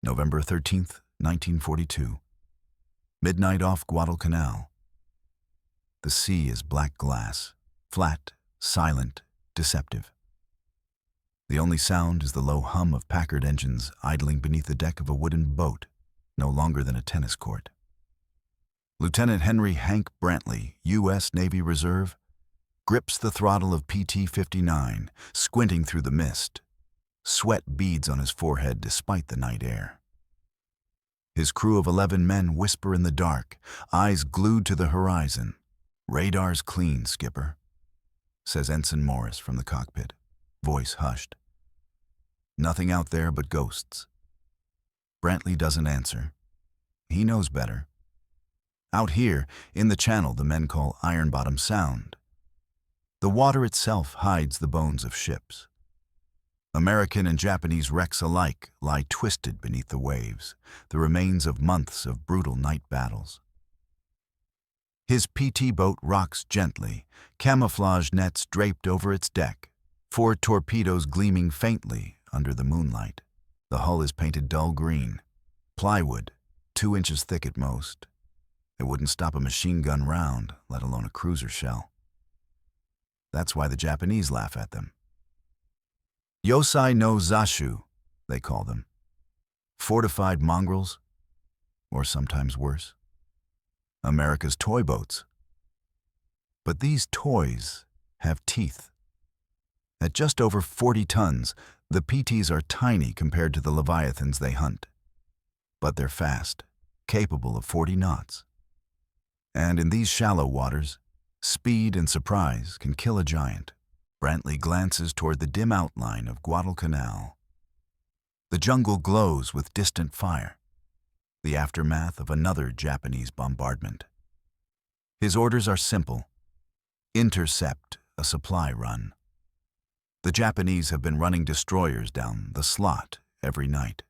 November 13th, 1942. Midnight off Guadalcanal. The sea is black glass, flat, silent, deceptive. The only sound is the low hum of Packard engines idling beneath the deck of a wooden boat, no longer than a tennis court. Lieutenant Henry Hank Brantley, U.S. Navy Reserve, grips the throttle of PT-59, squinting through the mist. Sweat beads on his forehead despite the night air. His crew of 11 men whisper in the dark, eyes glued to the horizon. "Radar's clean, Skipper," says Ensign Morris from the cockpit, voice hushed. Nothing out there but ghosts. Brantley doesn't answer. He knows better. Out here, in the channel the men call Iron Bottom Sound, the water itself hides the bones of ships. American and Japanese wrecks alike lie twisted beneath the waves, the remains of months of brutal night battles. His PT boat rocks gently, camouflage nets draped over its deck, 4 torpedoes gleaming faintly under the moonlight. The hull is painted dull green, plywood, 2 inches thick at most. It wouldn't stop a machine gun round, let alone a cruiser shell. That's why the Japanese laugh at them. Yosai no Zashu, they call them. Fortified mongrels, or sometimes worse. America's toy boats. But these toys have teeth. At just over 40 tons, the PTs are tiny compared to the leviathans they hunt. But they're fast, capable of 40 knots. And in these shallow waters, speed and surprise can kill a giant. Brantley glances toward the dim outline of Guadalcanal. The jungle glows with distant fire, the aftermath of another Japanese bombardment. His orders are simple: intercept a supply run. The Japanese have been running destroyers down the slot every night.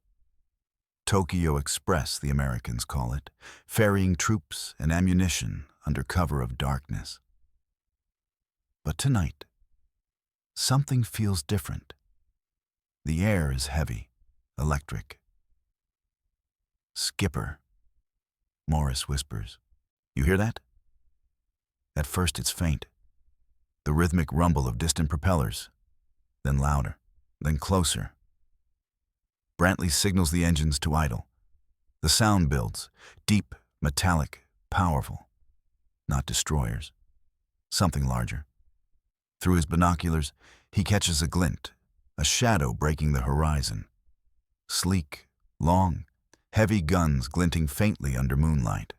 Tokyo Express, the Americans call it, ferrying troops and ammunition under cover of darkness. But tonight, something feels different. The air is heavy, electric. "Skipper," Morris whispers. "You hear that?" At first it's faint, the rhythmic rumble of distant propellers, then louder, then closer. Brantley signals the engines to idle. The sound builds, deep, metallic, powerful. Not destroyers, something larger. Through his binoculars, he catches a glint, a shadow breaking the horizon. Sleek, long, heavy guns glinting faintly under moonlight.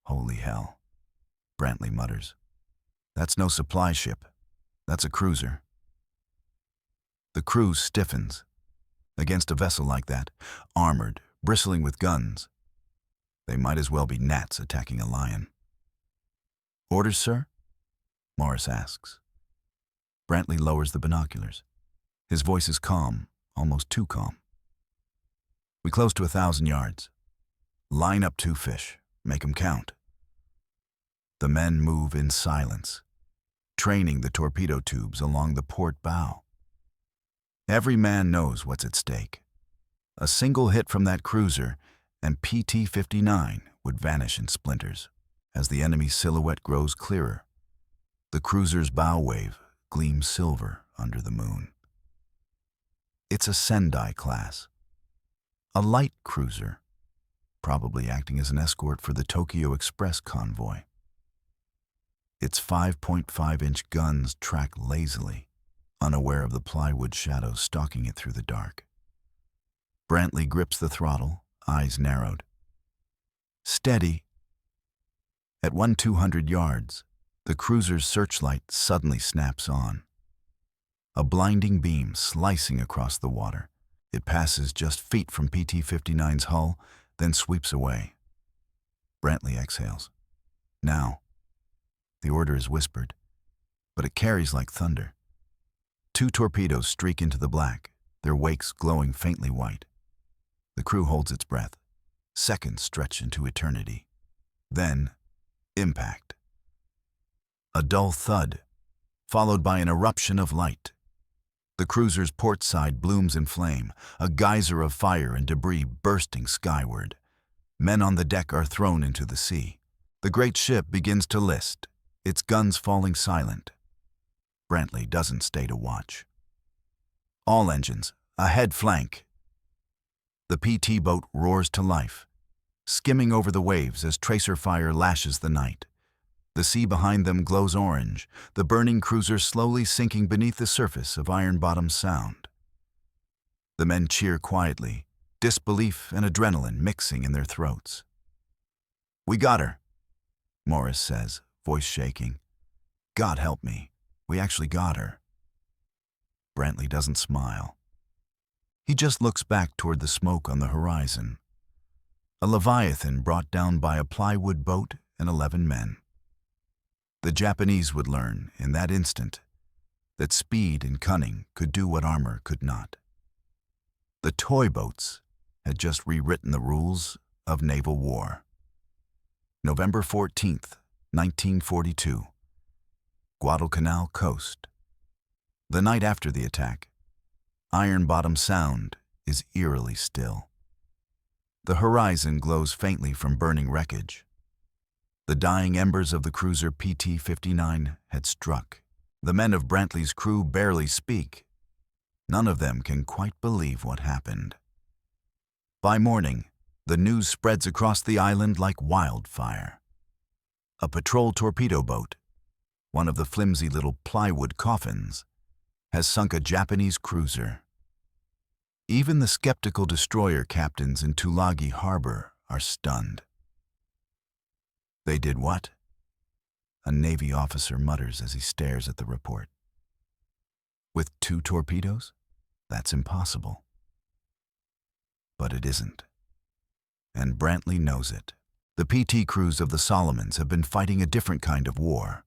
"Holy hell," Brantley mutters. "That's no supply ship. That's a cruiser." The crew stiffens. Against a vessel like that, armored, bristling with guns, they might as well be gnats attacking a lion. "Orders, sir?" Morris asks. Brantley lowers the binoculars. His voice is calm, almost too calm. "We close to 1,000 yards. Line up 2 fish. Make 'em count." The men move in silence, training the torpedo tubes along the port bow. Every man knows what's at stake. A single hit from that cruiser, and PT-59 would vanish in splinters. As the enemy silhouette grows clearer, the cruiser's bow wave gleams silver under the moon. It's a Sendai class, a light cruiser, probably acting as an escort for the Tokyo Express convoy. Its 5.5-inch guns track lazily, unaware of the plywood shadows stalking it through the dark. Brantley grips the throttle, eyes narrowed. "Steady." At 200 yards, the cruiser's searchlight suddenly snaps on. A blinding beam slicing across the water. It passes just feet from PT-59's hull, then sweeps away. Brantley exhales. Now. The order is whispered, but it carries like thunder. 2 torpedoes streak into the black, their wakes glowing faintly white. The crew holds its breath. Seconds stretch into eternity. Then, impact. A dull thud, followed by an eruption of light. The cruiser's port side blooms in flame, a geyser of fire and debris bursting skyward. Men on the deck are thrown into the sea. The great ship begins to list, its guns falling silent. Brantley doesn't stay to watch. All engines, ahead flank. The PT boat roars to life, skimming over the waves as tracer fire lashes the night. The sea behind them glows orange, the burning cruiser slowly sinking beneath the surface of Iron Bottom's Sound. The men cheer quietly, disbelief and adrenaline mixing in their throats. "We got her," Morris says, voice shaking. "God help me, we actually got her." Brantley doesn't smile. He just looks back toward the smoke on the horizon. A Leviathan brought down by a plywood boat and 11 men. The Japanese would learn, in that instant, that speed and cunning could do what armor could not. The toy boats had just rewritten the rules of naval war. November 14th, 1942. Guadalcanal coast. The night after the attack, Iron Bottom Sound is eerily still. The horizon glows faintly from burning wreckage. The dying embers of the cruiser PT-59 had struck. The men of Brantley's crew barely speak. None of them can quite believe what happened. By morning, the news spreads across the island like wildfire. A patrol torpedo boat, one of the flimsy little plywood coffins, has sunk a Japanese cruiser. Even the skeptical destroyer captains in Tulagi Harbor are stunned. "They did what?" a Navy officer mutters as he stares at the report. "With 2 torpedoes? That's impossible." But it isn't. And Brantley knows it. The PT crews of the Solomons have been fighting a different kind of war.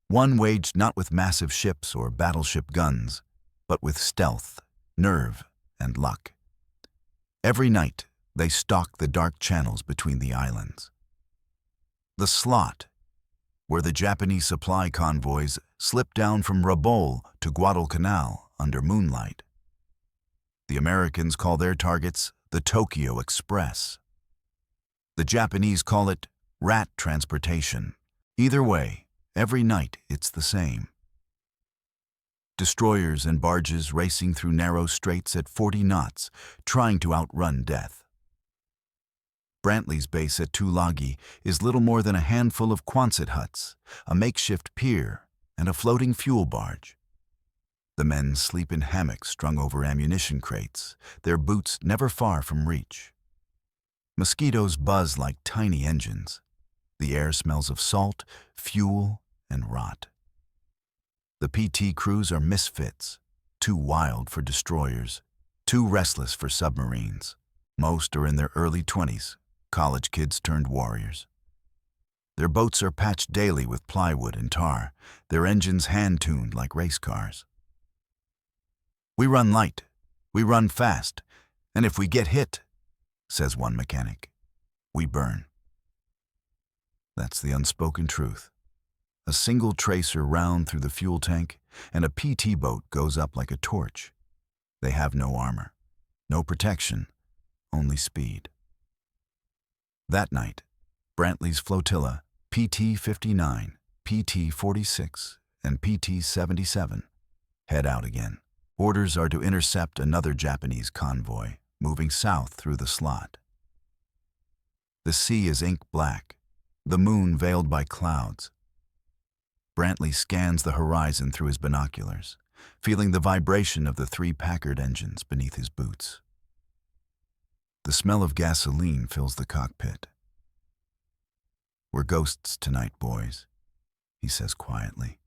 One waged not with massive ships or battleship guns, but with stealth, nerve, and luck. Every night, they stalk the dark channels between the islands. The slot, where the Japanese supply convoys slip down from Rabaul to Guadalcanal under moonlight. The Americans call their targets the Tokyo Express. The Japanese call it rat transportation. Either way, every night it's the same. Destroyers and barges racing through narrow straits at 40 knots, trying to outrun death. Brantley's base at Tulagi is little more than a handful of Quonset huts, a makeshift pier, and a floating fuel barge. The men sleep in hammocks strung over ammunition crates, their boots never far from reach. Mosquitoes buzz like tiny engines. The air smells of salt, fuel, and rot. The PT crews are misfits, too wild for destroyers, too restless for submarines. Most are in their early 20s, college kids turned warriors. Their boats are patched daily with plywood and tar, their engines hand-tuned like race cars. "We run light, we run fast, and if we get hit," says one mechanic, "we burn." That's the unspoken truth. A single tracer round through the fuel tank, and a PT boat goes up like a torch. They have no armor, no protection, only speed. That night, Brantley's flotilla, PT-59, PT-46, and PT-77, head out again. Orders are to intercept another Japanese convoy, moving south through the slot. The sea is ink black, the moon veiled by clouds. Brantley scans the horizon through his binoculars, feeling the vibration of the 3 Packard engines beneath his boots. The smell of gasoline fills the cockpit. "We're ghosts tonight, boys," he says quietly.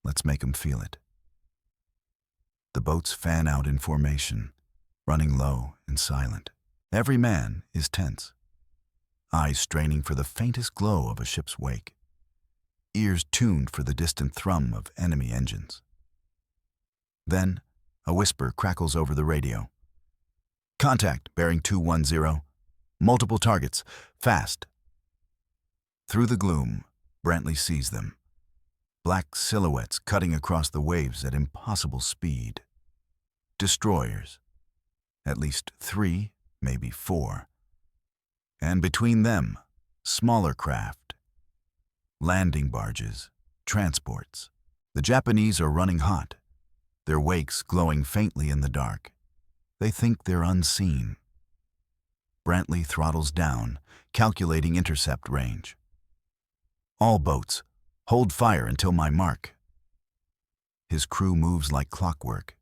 "Let's make 'em feel it." The boats fan out in formation, running low and silent. Every man is tense, eyes straining for the faintest glow of a ship's wake, ears tuned for the distant thrum of enemy engines. Then, a whisper crackles over the radio. "Contact, bearing 210. Multiple targets. Fast." Through the gloom, Brantley sees them. black silhouettes cutting across the waves at impossible speed. Destroyers. At least 3, maybe 4. And between them, smaller craft. Landing barges, transports. The Japanese are running hot, their wakes glowing faintly in the dark. They think they're unseen. Brantley throttles down, calculating intercept range. All boats, hold fire until my mark. His crew moves like clockwork.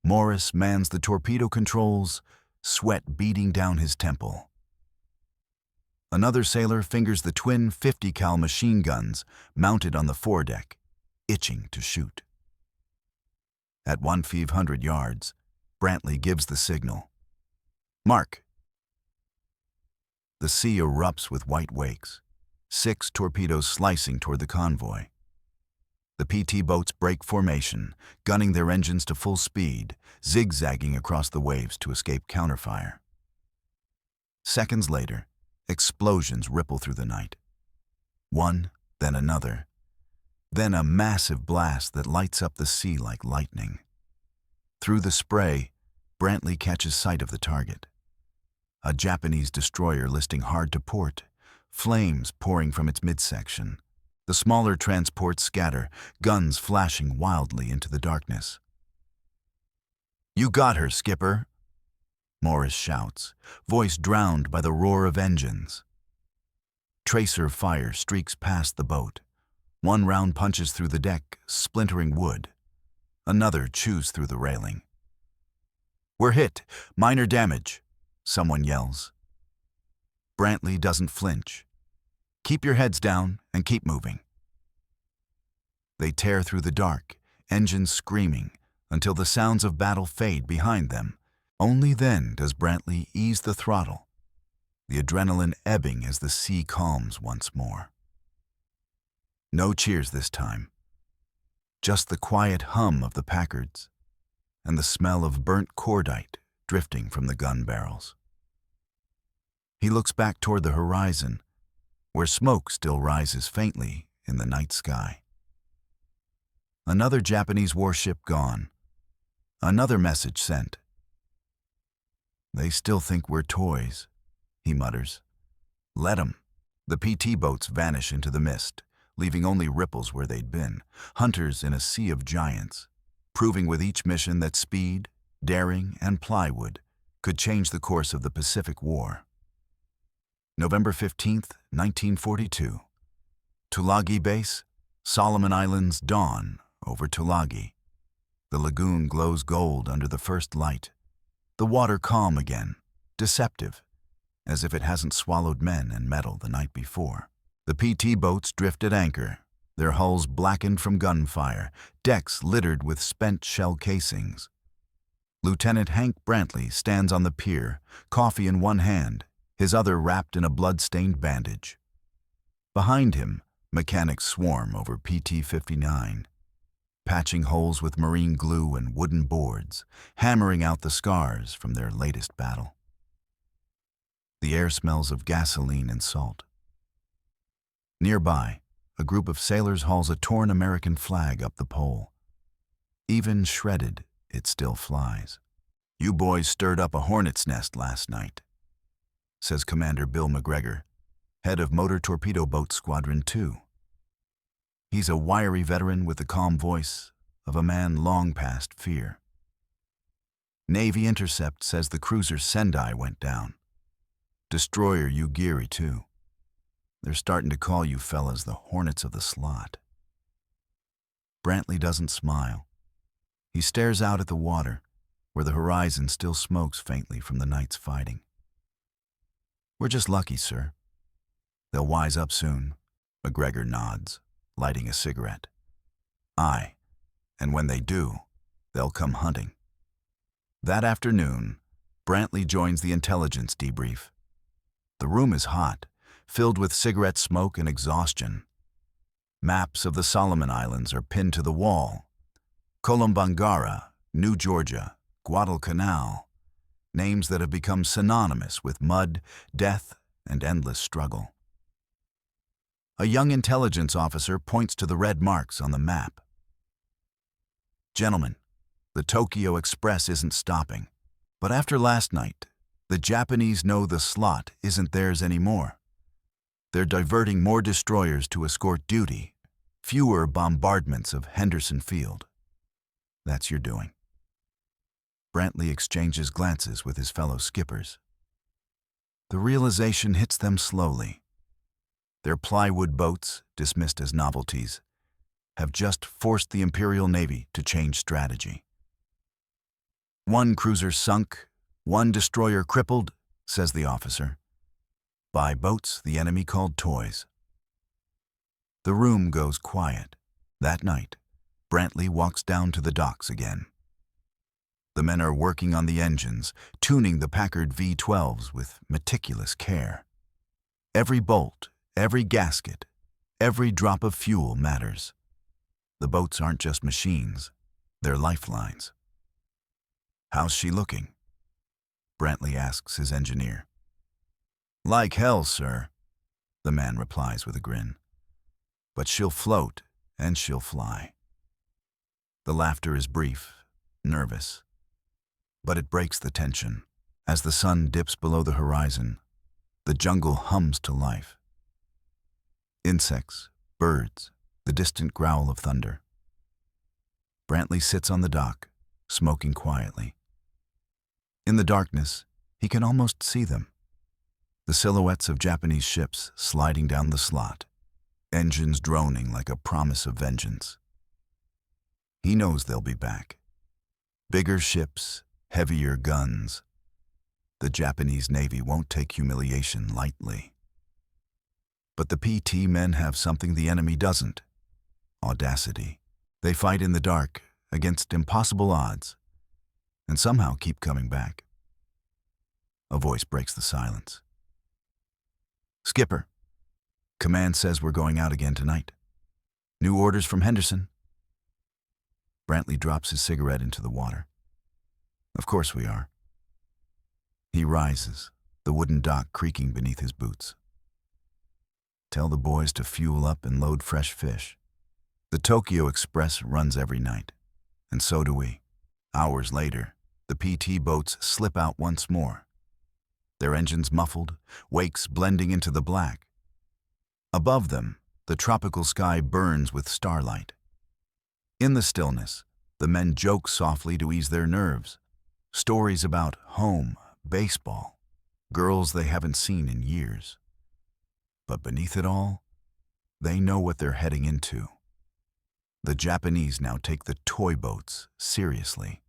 Morris mans the torpedo controls, sweat beating down his temple. Another sailor fingers the twin 50 cal machine guns mounted on the foredeck, itching to shoot. At 1,500 yards, Brantley gives the signal. Mark! The sea erupts with white wakes, 6 torpedoes slicing toward the convoy. The PT boats break formation, gunning their engines to full speed, zigzagging across the waves to escape counterfire. Seconds later, explosions ripple through the night. One, then another. Then a massive blast that lights up the sea like lightning. Through the spray, Brantley catches sight of the target. A Japanese destroyer listing hard to port, flames pouring from its midsection. The smaller transports scatter, guns flashing wildly into the darkness. "You got her, skipper," Morris shouts, voice drowned by the roar of engines. Tracer fire streaks past the boat. One round punches through the deck, splintering wood. Another chews through the railing. "We're hit. Minor damage," someone yells. Brantley doesn't flinch. "Keep your heads down and keep moving." They tear through the dark, engines screaming, until the sounds of battle fade behind them. Only then does Brantley ease the throttle, the adrenaline ebbing as the sea calms once more. No cheers this time. Just the quiet hum of the Packards and the smell of burnt cordite drifting from the gun barrels. He looks back toward the horizon, where smoke still rises faintly in the night sky. Another Japanese warship gone. Another message sent. "They still think we're toys," he mutters. "Let 'em." The PT boats vanish into the mist, leaving only ripples where they'd been, hunters in a sea of giants, proving with each mission that speed, daring, and plywood could change the course of the Pacific War. November 15th, 1942. Tulagi Base, Solomon Islands dawn over Tulagi. The lagoon glows gold under the first light. The water calm again, deceptive, as if it hasn't swallowed men and metal the night before. The PT boats drift at anchor, their hulls blackened from gunfire, decks littered with spent shell casings. Lieutenant Hank Brantley stands on the pier, coffee in one hand, his other wrapped in a blood-stained bandage. Behind him, mechanics swarm over PT-59, patching holes with marine glue and wooden boards, hammering out the scars from their latest battle. The air smells of gasoline and salt. Nearby, a group of sailors hauls a torn American flag up the pole. Even shredded, it still flies. "You boys stirred up a hornet's nest last night," says Commander Bill McGregor, head of Motor Torpedo Boat Squadron 2. He's a wiry veteran with the calm voice of a man long past fear. Navy Intercept says the cruiser Sendai went down. Destroyer Ugiri, too. They're starting to call you fellas the Hornets of the Slot. Brantley doesn't smile. He stares out at the water, where the horizon still smokes faintly from the night's fighting. "We're just lucky, sir. They'll wise up soon," McGregor nods, lighting a cigarette. "Aye, and when they do, they'll come hunting." That afternoon, Brantley joins the intelligence debrief. The room is hot, filled with cigarette smoke and exhaustion. Maps of the Solomon Islands are pinned to the wall. Kolombangara, New Georgia, Guadalcanal, names that have become synonymous with mud, death, and endless struggle. A young intelligence officer points to the red marks on the map. Gentlemen, the Tokyo Express isn't stopping. But after last night, the Japanese know the slot isn't theirs anymore. They're diverting more destroyers to escort duty, fewer bombardments of Henderson Field. That's your doing. Brantley exchanges glances with his fellow skippers. The realization hits them slowly. Their plywood boats, dismissed as novelties, have just forced the Imperial Navy to change strategy. One cruiser sunk, one destroyer crippled, says the officer. By boats the enemy called toys. The room goes quiet. That night, Brantley walks down to the docks again. The men are working on the engines, tuning the Packard V-12s with meticulous care. Every bolt, every gasket, every drop of fuel matters. The boats aren't just machines, they're lifelines. How's she looking? Brantley asks his engineer. Like hell, sir, the man replies with a grin. But she'll float and she'll fly. The laughter is brief, nervous, but it breaks the tension. As the sun dips below the horizon, the jungle hums to life. Insects, birds, the distant growl of thunder. Brantley sits on the dock, smoking quietly. In the darkness, he can almost see them. The silhouettes of Japanese ships sliding down the slot, engines droning like a promise of vengeance. He knows they'll be back. Bigger ships, heavier guns. The Japanese Navy won't take humiliation lightly. But the PT men have something the enemy doesn't: audacity. They fight in the dark, against impossible odds, and somehow keep coming back. A voice breaks the silence. Skipper, command says we're going out again tonight. New orders from Henderson. Brantley drops his cigarette into the water. Of course we are. He rises, the wooden dock creaking beneath his boots. Tell the boys to fuel up and load fresh fish. The Tokyo Express runs every night, and so do we. Hours later, the PT boats slip out once more. Their engines muffled, wakes blending into the black. Above them, the tropical sky burns with starlight. In the stillness, the men joke softly to ease their nerves. Stories about home, baseball, girls they haven't seen in years. But beneath it all, they know what they're heading into. The Japanese now take the toy boats seriously.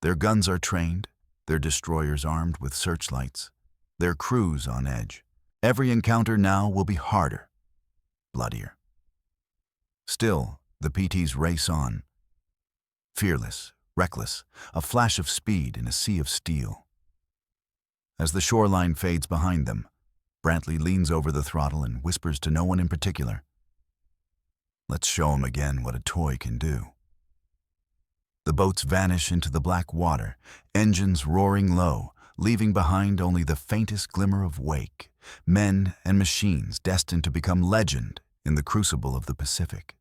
Their guns are trained, their destroyers armed with searchlights, their crews on edge. Every encounter now will be harder, bloodier. Still, the PTs race on. Fearless, reckless, a flash of speed in a sea of steel. As the shoreline fades behind them, Brantley leans over the throttle and whispers to no one in particular. Let's show 'em again what a toy can do. The boats vanish into the black water, engines roaring low, leaving behind only the faintest glimmer of wake, men and machines destined to become legend in the crucible of the Pacific.